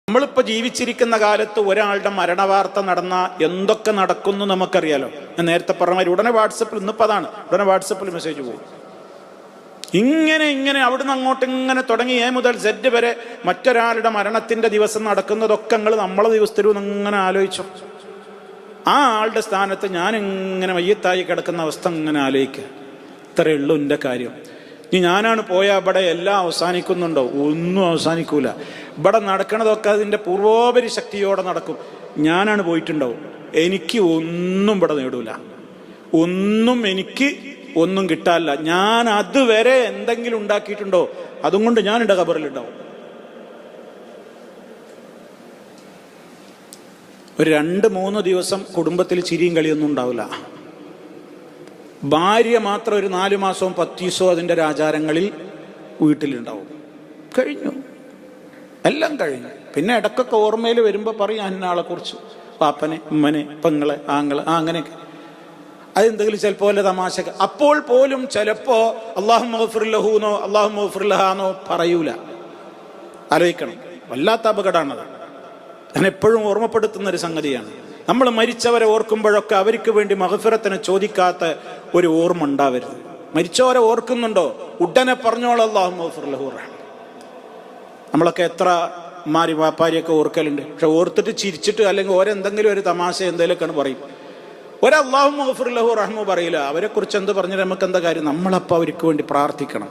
നമ്മളിപ്പോൾ ജീവിച്ചിരിക്കുന്ന കാലത്ത് ഒരാളുടെ മരണവാർത്ത നടന്ന എന്തൊക്കെ നടക്കുന്നു നമുക്കറിയാലോ. ഞാൻ നേരത്തെ പറഞ്ഞ ഉടനെ വാട്സപ്പിൽ, ഇന്നിപ്പോൾ അതാണ്, ഉടനെ വാട്സപ്പിൽ മെസ്സേജ് പോകും. ഇങ്ങനെ അവിടുന്ന് അങ്ങോട്ട് ഇങ്ങനെ തുടങ്ങി എ മുതൽ സെഡ് വരെ മറ്റൊരാളുടെ മരണത്തിന്റെ ദിവസം നടക്കുന്നതൊക്കെ നമ്മളെ ദിവസത്തിലും ഇങ്ങനെ ആലോചിച്ചു. ആ ആളുടെ സ്ഥാനത്ത് ഞാൻ ഇങ്ങനെ മയ്യത്തായി കിടക്കുന്ന അവസ്ഥ ഇങ്ങനെ ആലോചിക്കുക. ഇത്രയേ ഉള്ളൂ എൻ്റെ കാര്യം. ഇനി ഞാനാണ് പോയാൽ ഇവിടെ എല്ലാം അവസാനിക്കുന്നുണ്ടോ? ഒന്നും അവസാനിക്കൂല. ഇവിടെ നടക്കണതൊക്കെ അതിൻ്റെ പൂർവോപരി ശക്തിയോടെ നടക്കും. ഞാനാണ് പോയിട്ടുണ്ടാവും, എനിക്ക് ഒന്നും ഇവിടെ നേടൂല, ഒന്നും കിട്ടാനില്ല. ഞാൻ അതുവരെ എന്തെങ്കിലും ഉണ്ടാക്കിയിട്ടുണ്ടോ അതും കൊണ്ട് ഞാൻ എൻ്റെ ഖബറിലുണ്ടാവും. ഒരു 2-3 ദിവസം കുടുംബത്തിൽ ചിരിയും കളിയൊന്നും ഉണ്ടാവില്ല. ഭാര്യ മാത്രം ഒരു 4 മാസവും 10 ദിവസവും അതിൻ്റെ ആചാരങ്ങളിൽ വീട്ടിലുണ്ടാവും. കഴിഞ്ഞു, എല്ലാം കഴിഞ്ഞു. പിന്നെ ഇടക്കൊക്കെ ഓർമ്മയിൽ വരുമ്പോൾ പറയും അന്നാളെ കുറിച്ച്, പാപ്പനെ, ഉമ്മനെ, പെങ്ങളെ, ആങ്ങളെ, അങ്ങനെയൊക്കെ. അതെന്തെങ്കിലും ചിലപ്പോൾ വല്ല തമാശ. അപ്പോൾ പോലും ചിലപ്പോ അല്ലാഹുമ്മ ഗഫിർ ലഹൂന്നോ അല്ലാഹുമ്മ ഗഫിർ ലഹാന്നോ പറയൂല. ആലോചിക്കണം, വല്ലാത്ത അപകടമാണത്. ഞാൻ എപ്പോഴും ഓർമ്മപ്പെടുത്തുന്ന ഒരു സംഗതിയാണ്. നമ്മൾ മരിച്ചവരെ ഓർക്കുമ്പോഴൊക്കെ അവർക്ക് വേണ്ടി മഗ്ഫിറത്തിനെ ചോദിക്കാത്ത ഒരു ഓർമ്മ ഉണ്ടാവരുത്. മരിച്ചവരെ ഓർക്കുന്നുണ്ടോ, ഉടനെ പറഞ്ഞോളൂ അല്ലാഹുമ്മ ഗഫിർ ലഹു. നമ്മളൊക്കെ എത്ര മാരി വാപ്പാരിയൊക്കെ ഓർക്കലുണ്ട്. പക്ഷെ ഓർത്തിട്ട് ചിരിച്ചിട്ട് അല്ലെങ്കിൽ ഓരെന്തെങ്കിലും ഒരു തമാശ എന്തെങ്കിലുമൊക്കെയാണ് പറയും. ഒരല്ലാഹുമ്മ ഗഫിർ ലഹു റഹ്മു പറയില്ല. അവരെ കുറിച്ച് എന്ത് പറഞ്ഞാൽ നമുക്ക് എന്താ കാര്യം? നമ്മളപ്പോൾ അവർക്ക് വേണ്ടി പ്രാർത്ഥിക്കണം.